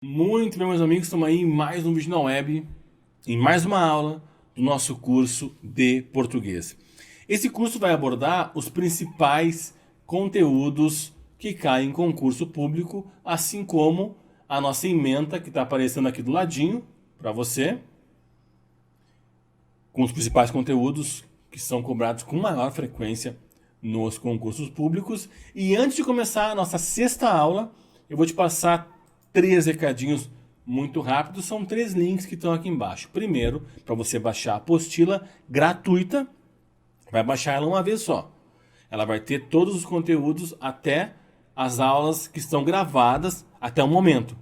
Muito bem, meus amigos, estamos aí em mais um vídeo na web, em mais uma aula do nosso curso de português. Esse curso vai abordar os principais conteúdos que caem em concurso público, assim como a nossa ementa que está aparecendo aqui do ladinho para você, com os principais conteúdos que são cobrados com maior frequência nos concursos públicos. E antes de começar a nossa sexta aula, eu vou te passar três recadinhos muito rápidos. São três links que estão aqui embaixo. Primeiro, para você baixar a apostila gratuita, vai baixar ela uma vez só. Ela vai ter todos os conteúdos até as aulas que estão gravadas até o momento.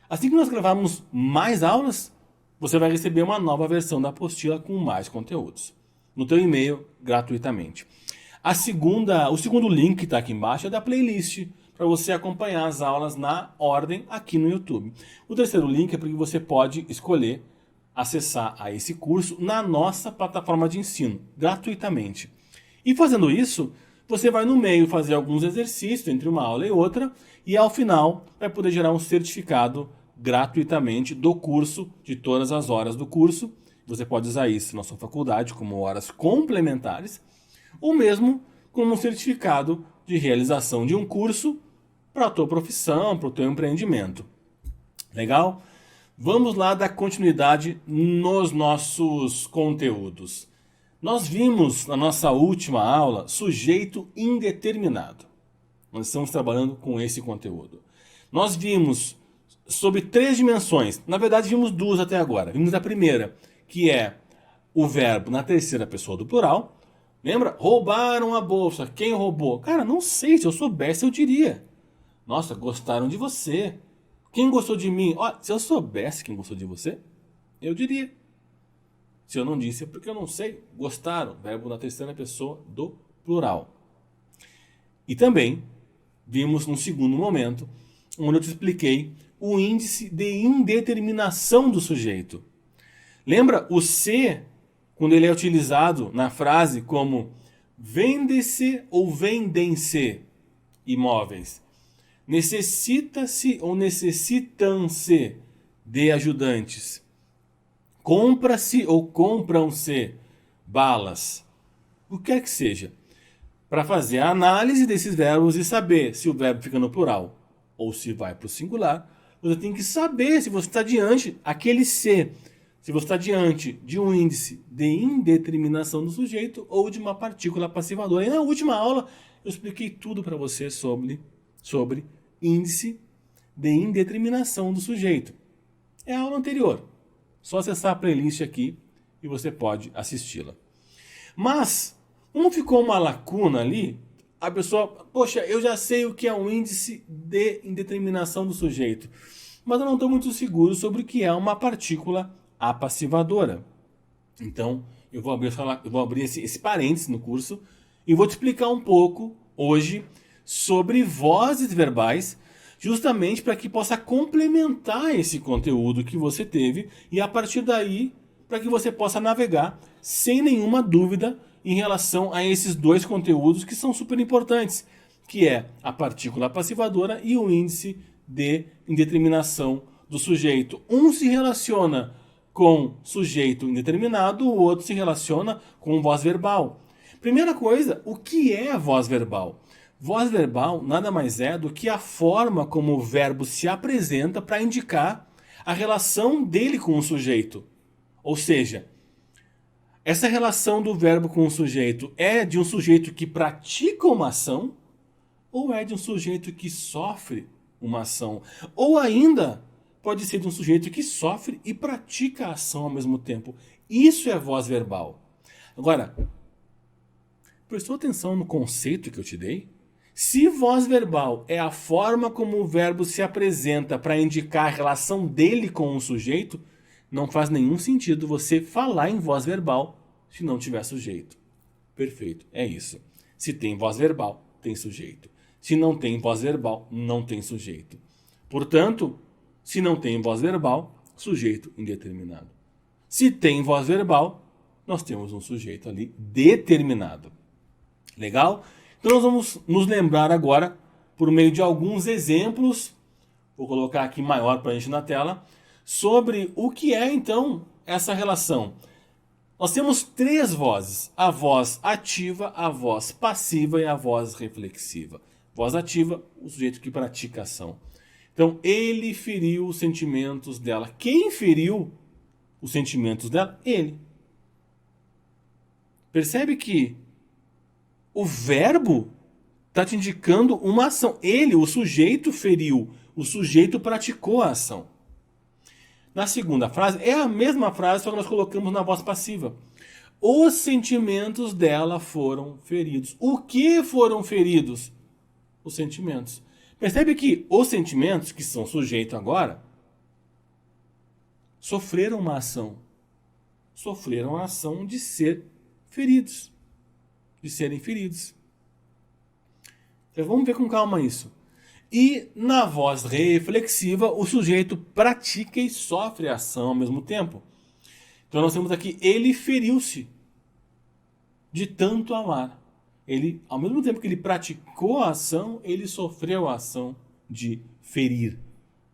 Assim que nós gravarmos mais aulas, você vai receber uma nova versão da apostila com mais conteúdos no teu e-mail gratuitamente. O segundo link que está aqui embaixo é da playlist para você acompanhar as aulas na ordem aqui no YouTube. O terceiro link é porque você pode escolher acessar a esse curso na nossa plataforma de ensino gratuitamente. E fazendo isso, você vai no meio fazer alguns exercícios entre uma aula e outra e ao final vai poder gerar um certificado gratuitamente do curso, de todas as horas do curso. Você pode usar isso na sua faculdade como horas complementares, ou mesmo como um certificado de realização de um curso para a tua profissão, para o teu empreendimento. Legal? Vamos lá dar continuidade nos nossos conteúdos. Nós vimos na nossa última aula sujeito indeterminado. Nós estamos trabalhando com esse conteúdo. Nós vimos sobre três dimensões. Na verdade, vimos duas até agora. Vimos a primeira, que é o verbo na terceira pessoa do plural. Lembra? Roubaram a bolsa. Quem roubou? Cara, não sei. Se eu soubesse, eu diria. Nossa, gostaram de você. Quem gostou de mim? Ó, se eu soubesse quem gostou de você, eu diria. Se eu não disse, é porque eu não sei. Gostaram. Verbo na terceira pessoa do plural. E também vimos num segundo momento, onde eu te expliquei o índice de indeterminação do sujeito. Lembra o se, quando ele é utilizado na frase como vende-se ou vendem-se imóveis? Necessita-se ou necessitam-se de ajudantes? Compra-se ou compram-se balas? O que quer que seja. Para fazer a análise desses verbos e saber se o verbo fica no plural ou se vai para o singular, você tem que saber se você está diante aquele se você está diante de um índice de indeterminação do sujeito ou de uma partícula passivadora. E na última aula eu expliquei tudo para você sobre índice de indeterminação do sujeito. É a aula anterior. Só acessar a playlist aqui e você pode assisti-la. Mas, como ficou uma lacuna ali, a pessoa, poxa, eu já sei o que é um índice de indeterminação do sujeito, mas eu não estou muito seguro sobre o que é uma partícula apassivadora. Então, eu vou abrir esse parênteses no curso e vou te explicar um pouco hoje sobre vozes verbais, justamente para que possa complementar esse conteúdo que você teve e a partir daí para que você possa navegar sem nenhuma dúvida em relação a esses dois conteúdos que são super importantes, que é a partícula passivadora e o índice de indeterminação do sujeito. Um se relaciona com sujeito indeterminado, o outro se relaciona com voz verbal. Primeira coisa, o que é voz verbal? Voz verbal nada mais é do que a forma como o verbo se apresenta para indicar a relação dele com o sujeito. Ou seja, essa relação do verbo com o sujeito é de um sujeito que pratica uma ação ou é de um sujeito que sofre uma ação? Ou ainda pode ser de um sujeito que sofre e pratica a ação ao mesmo tempo. Isso é voz verbal. Agora, prestou atenção no conceito que eu te dei? Se voz verbal é a forma como o verbo se apresenta para indicar a relação dele com o sujeito, não faz nenhum sentido você falar em voz verbal se não tiver sujeito. Perfeito, é isso. Se tem voz verbal, tem sujeito. Se não tem voz verbal, não tem sujeito. Portanto, se não tem voz verbal, sujeito indeterminado. Se tem voz verbal, nós temos um sujeito ali determinado. Legal? Então nós vamos nos lembrar agora, por meio de alguns exemplos, vou colocar aqui maior para a gente na tela, sobre o que é então essa relação. Nós temos três vozes: a voz ativa, a voz passiva e a voz reflexiva. Voz ativa, o sujeito que pratica a ação. Então, ele feriu os sentimentos dela. Quem feriu os sentimentos dela? Ele. Percebe que o verbo está te indicando uma ação. Ele, o sujeito, feriu. O sujeito praticou a ação. Na segunda frase, é a mesma frase, só que nós colocamos na voz passiva. Os sentimentos dela foram feridos. O que foram feridos? Os sentimentos. Percebe que os sentimentos, que são sujeito agora, sofreram uma ação. Sofreram a ação de ser feridos. De serem feridos. Então vamos ver com calma isso. E na voz reflexiva, o sujeito pratica e sofre a ação ao mesmo tempo. Então nós temos aqui, ele feriu-se de tanto amar. Ele, ao mesmo tempo que ele praticou a ação, ele sofreu a ação de ferir,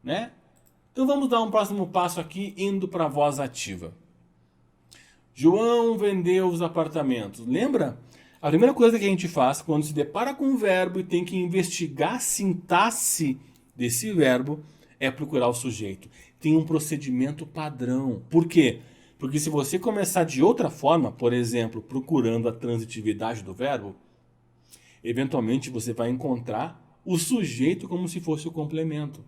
né? Então vamos dar um próximo passo aqui, indo para a voz ativa. João vendeu os apartamentos. Lembra? A primeira coisa que a gente faz quando se depara com um verbo e tem que investigar a sintaxe desse verbo é procurar o sujeito. Tem um procedimento padrão. Por quê? Porque se você começar de outra forma, por exemplo, procurando a transitividade do verbo, eventualmente você vai encontrar o sujeito como se fosse o complemento.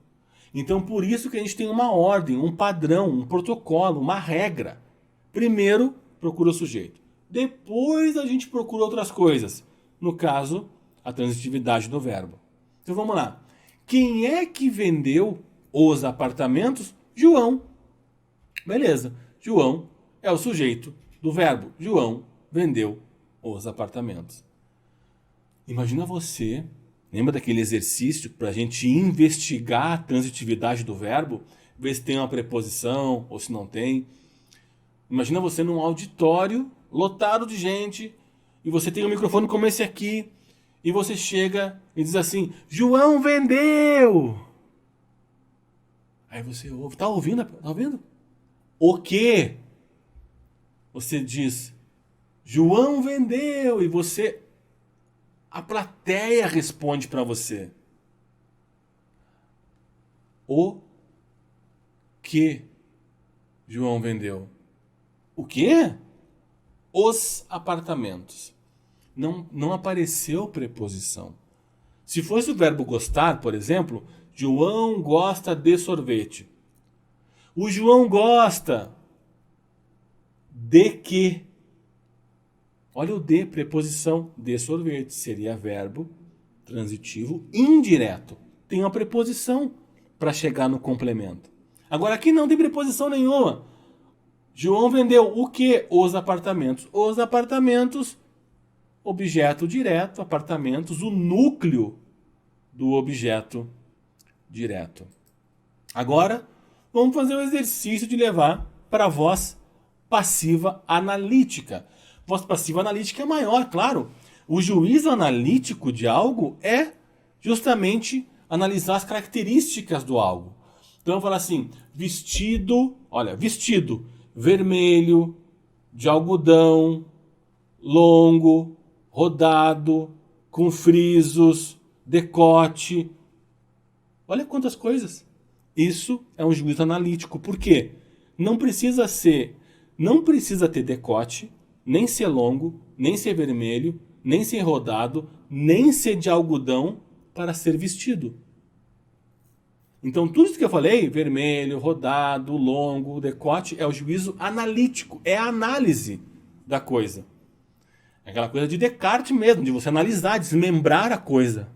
Então, por isso que a gente tem uma ordem, um padrão, um protocolo, uma regra. Primeiro, procura o sujeito. Depois a gente procura outras coisas. No caso, a transitividade do verbo. Então vamos lá. Quem é que vendeu os apartamentos? João. Beleza. João é o sujeito do verbo. João vendeu os apartamentos. Imagina você, lembra daquele exercício para a gente investigar a transitividade do verbo? Ver se tem uma preposição ou se não tem. Imagina você num auditório lotado de gente, e você tem um microfone como esse aqui, e você chega e diz assim: João vendeu! Aí você ouve, tá ouvindo? Tá ouvindo? O quê? Você diz: João vendeu! E você, a plateia responde para você: o que João vendeu? O quê? Os apartamentos. Não apareceu preposição. Se fosse o verbo gostar, por exemplo, João gosta de sorvete. O João gosta de quê? Olha o de, preposição de sorvete. Seria verbo transitivo indireto. Tem uma preposição para chegar no complemento. Agora aqui não tem preposição nenhuma. João vendeu o que? Os apartamentos. Os apartamentos, objeto direto, apartamentos, o núcleo do objeto direto. Agora, vamos fazer o exercício de levar para a voz passiva analítica. Voz passiva analítica é maior, claro. O juízo analítico de algo é justamente analisar as características do algo. Então, eu vou falar assim, vestido, olha, vestido vermelho, de algodão, longo, rodado, com frisos, decote. Olha quantas coisas. Isso é um juízo analítico. Por quê? Não precisa ter decote, nem ser longo, nem ser vermelho, nem ser rodado, nem ser de algodão para ser vestido. Então, tudo isso que eu falei, vermelho, rodado, longo, decote, é o juízo analítico, é a análise da coisa. É aquela coisa de Descartes mesmo, de você analisar, desmembrar a coisa.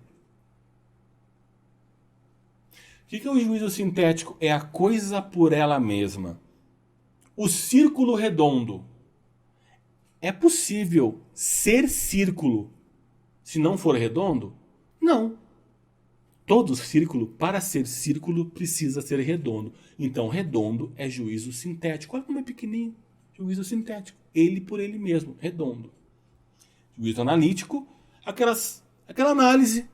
O que é o juízo sintético? É a coisa por ela mesma. O círculo redondo. É possível ser círculo se não for redondo? Não. Todo círculo, para ser círculo, precisa ser redondo. Então, redondo é juízo sintético. Olha como é pequenininho. Juízo sintético. Ele por ele mesmo, redondo. Juízo analítico, aquela análise,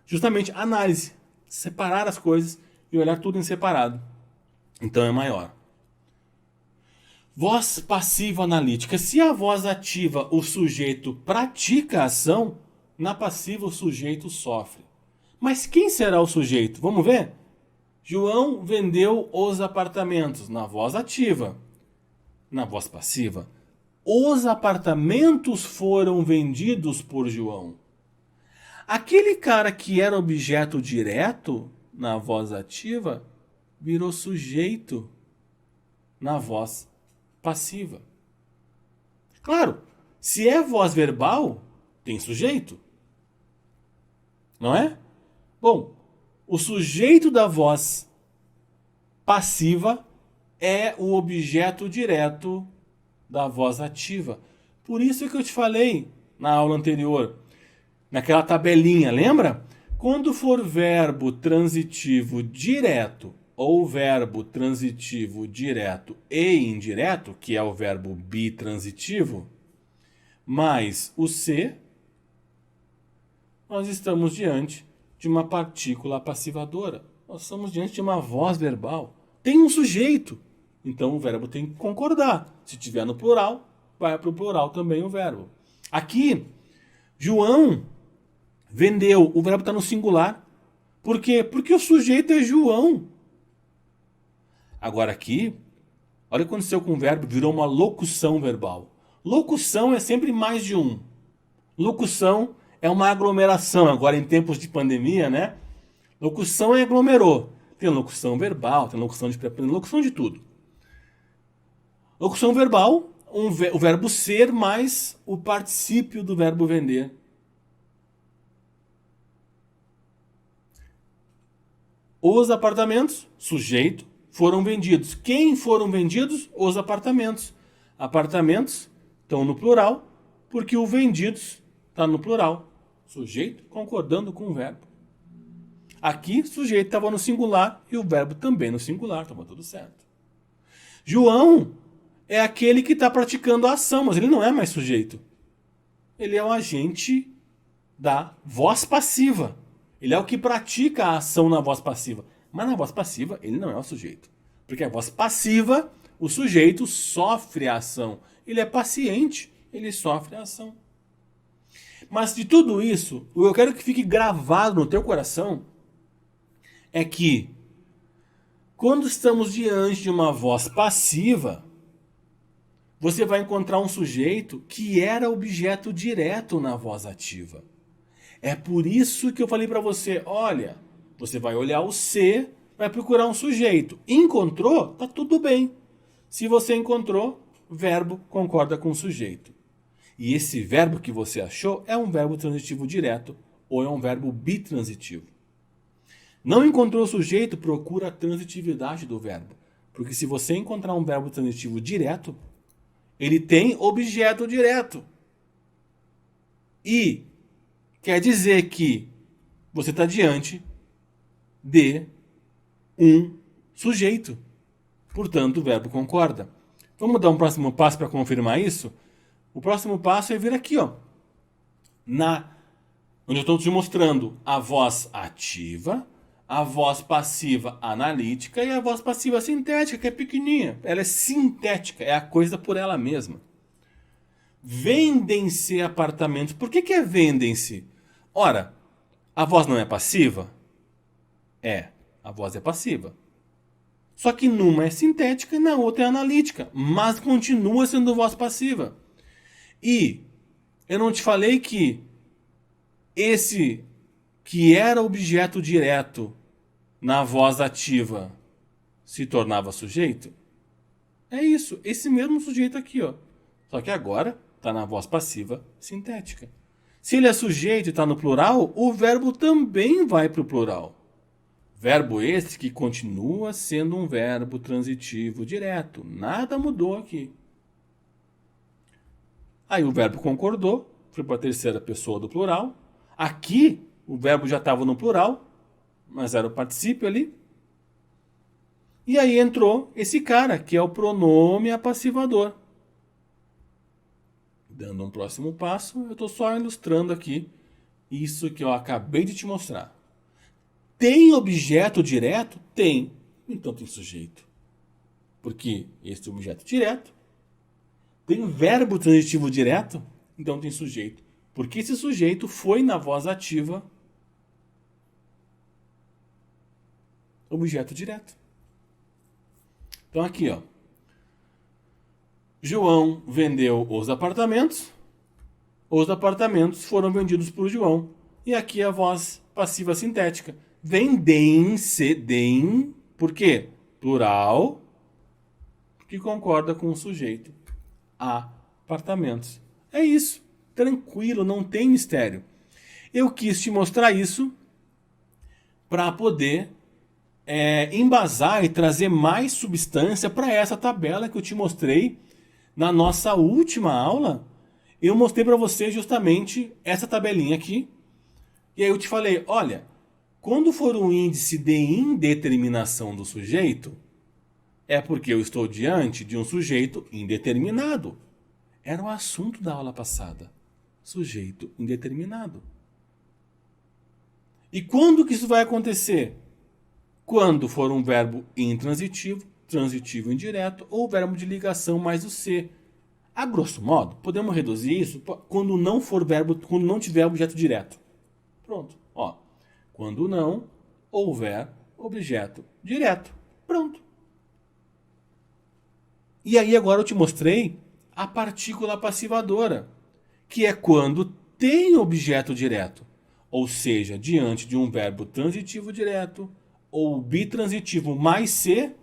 justamente análise. Separar as coisas e olhar tudo em separado. Então é maior. Voz passiva analítica. Se a voz ativa, o sujeito pratica a ação, na passiva o sujeito sofre. Mas quem será o sujeito? Vamos ver? João vendeu os apartamentos na voz ativa. Na voz passiva, os apartamentos foram vendidos por João. Aquele cara que era objeto direto na voz ativa virou sujeito na voz passiva. Claro, se é voz verbal, tem sujeito. Não é? Bom, o sujeito da voz passiva é o objeto direto da voz ativa. Por isso que eu te falei na aula anterior, naquela tabelinha, lembra? Quando for verbo transitivo direto ou verbo transitivo direto e indireto, que é o verbo bitransitivo, mais o se, nós estamos diante de uma partícula passivadora. Nós estamos diante de uma voz verbal. Tem um sujeito. Então o verbo tem que concordar. Se tiver no plural, vai para o plural também o verbo. Aqui, João vendeu. O verbo está no singular. Por quê? Porque o sujeito é João. Agora aqui, olha o que aconteceu com o verbo. Virou uma locução verbal. Locução é sempre mais de um. Locução é uma aglomeração. Agora em tempos de pandemia, né? Locução é aglomerou. Tem locução verbal, tem locução de pré-palavra, locução de tudo. Locução verbal, o verbo ser mais o particípio do verbo vender. Os apartamentos, sujeito, foram vendidos. Quem foram vendidos? Os apartamentos. Apartamentos estão no plural, porque o vendidos está no plural. Sujeito concordando com o verbo. Aqui, sujeito estava no singular e o verbo também no singular, estava tudo certo. João é aquele que está praticando a ação, mas ele não é mais sujeito. Ele é o agente da voz passiva. Ele é o que pratica a ação na voz passiva. Mas na voz passiva, ele não é o sujeito. Porque a voz passiva, o sujeito sofre a ação. Ele é paciente, ele sofre a ação. Mas de tudo isso, o que eu quero que fique gravado no teu coração é que quando estamos diante de uma voz passiva, você vai encontrar um sujeito que era objeto direto na voz ativa. É por isso que eu falei para você, olha, você vai olhar o se, vai procurar um sujeito. Encontrou? Tá tudo bem. Se você encontrou, verbo concorda com o sujeito. E esse verbo que você achou é um verbo transitivo direto ou é um verbo bitransitivo. Não encontrou o sujeito, procura a transitividade do verbo. Porque se você encontrar um verbo transitivo direto, ele tem objeto direto. E quer dizer que você está diante de um sujeito. Portanto, o verbo concorda. Vamos dar um próximo passo para confirmar isso? O próximo passo é vir aqui, ó, onde eu estou te mostrando a voz ativa, a voz passiva analítica e a voz passiva sintética, que é pequenininha. Ela é sintética, é a coisa por ela mesma. Vendem-se apartamentos. Por que é vendem-se? Ora, a voz não é passiva? É, a voz é passiva. Só que numa é sintética e na outra é analítica, mas continua sendo voz passiva. E eu não te falei que esse que era objeto direto na voz ativa se tornava sujeito? É isso, esse mesmo sujeito aqui, ó. Só que agora está na voz passiva sintética. Se ele é sujeito e está no plural, o verbo também vai para o plural. Verbo esse que continua sendo um verbo transitivo direto. Nada mudou aqui. Aí o verbo concordou, foi para a terceira pessoa do plural. Aqui o verbo já estava no plural, mas era o particípio ali. E aí entrou esse cara, que é o pronome apassivador. Dando um próximo passo, eu estou só ilustrando aqui isso que eu acabei de te mostrar. tem objeto direto? Tem. Então tem sujeito. Porque esse é objeto direto. Tem verbo transitivo direto? Então tem sujeito. Porque esse sujeito foi na voz ativa objeto direto. Então aqui, ó. João vendeu os apartamentos foram vendidos por João. E aqui a voz passiva sintética. Vendem-se, dem, por quê? Plural, que concorda com o sujeito. Apartamentos. É isso. Tranquilo, não tem mistério. Eu quis te mostrar isso para poder embasar e trazer mais substância para essa tabela que eu te mostrei na nossa última aula. Eu mostrei para você justamente essa tabelinha aqui. E aí eu te falei, olha, quando for um índice de indeterminação do sujeito, é porque eu estou diante de um sujeito indeterminado. Era o assunto da aula passada. Sujeito indeterminado. E quando que isso vai acontecer? Quando for um verbo intransitivo, transitivo indireto ou verbo de ligação mais o ser. A grosso modo, podemos reduzir isso quando não for verbo, quando não tiver objeto direto. Pronto. Ó, quando não houver objeto direto. Pronto. E aí agora eu te mostrei a partícula passivadora, que é quando tem objeto direto, ou seja, diante de um verbo transitivo direto ou bitransitivo mais ser,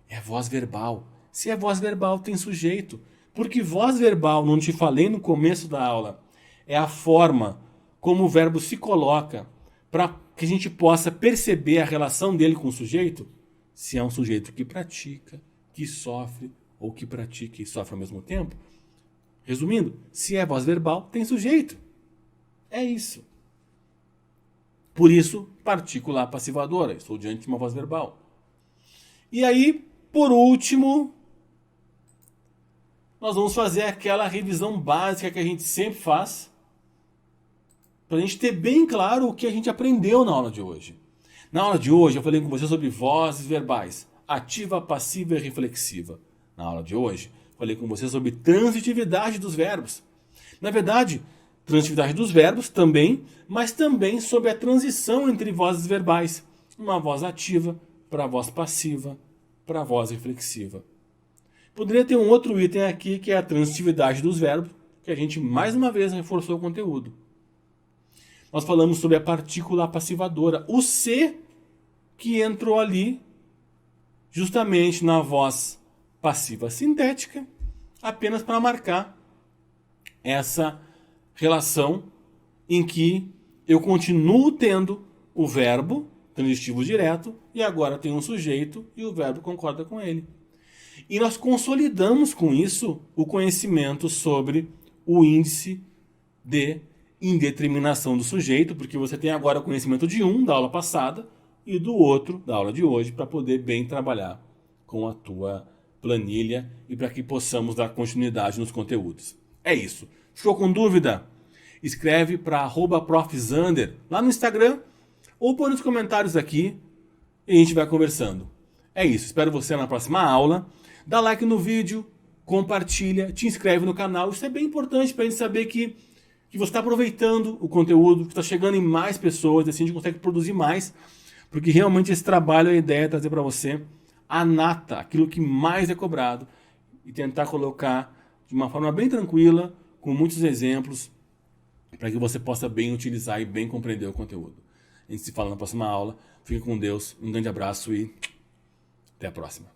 é voz verbal. Se é voz verbal, tem sujeito. Porque voz verbal, não te falei no começo da aula, é a forma como o verbo se coloca para que a gente possa perceber a relação dele com o sujeito. Se é um sujeito que pratica, que sofre, ou que pratica e sofre ao mesmo tempo. Resumindo, se é voz verbal, tem sujeito. É isso. Por isso, partícula passivadora. Estou diante de uma voz verbal. E aí, por último, nós vamos fazer aquela revisão básica que a gente sempre faz, para a gente ter bem claro o que a gente aprendeu na aula de hoje. Na aula de hoje eu falei com você sobre vozes verbais, ativa, passiva e reflexiva. Na aula de hoje falei com você sobre transitividade dos verbos. Na verdade, transitividade dos verbos também, mas também sobre a transição entre vozes verbais. Uma voz ativa para a voz passiva, para a voz reflexiva. Poderia ter um outro item aqui, que é a transitividade dos verbos, que a gente mais uma vez reforçou o conteúdo. Nós falamos sobre a partícula passivadora, o C, que entrou ali justamente na voz passiva sintética, apenas para marcar essa relação em que eu continuo tendo o verbo transitivo direto e agora tem um sujeito e o verbo concorda com ele. E nós consolidamos com isso o conhecimento sobre o índice de indeterminação do sujeito, porque você tem agora o conhecimento de um da aula passada e do outro da aula de hoje para poder bem trabalhar com a tua planilha e para que possamos dar continuidade nos conteúdos. É isso. Ficou com dúvida? Escreve para @profzander lá no Instagram ou põe nos comentários aqui e a gente vai conversando. É isso. Espero você na próxima aula. Dá like no vídeo, compartilha, te inscreve no canal. Isso é bem importante para a gente saber que você está aproveitando o conteúdo, que está chegando em mais pessoas, assim a gente consegue produzir mais, porque realmente esse trabalho, a ideia é trazer para você a nata, aquilo que mais é cobrado, e tentar colocar de uma forma bem tranquila, com muitos exemplos, para que você possa bem utilizar e bem compreender o conteúdo. A gente se fala na próxima aula. Fique com Deus, um grande abraço e até a próxima.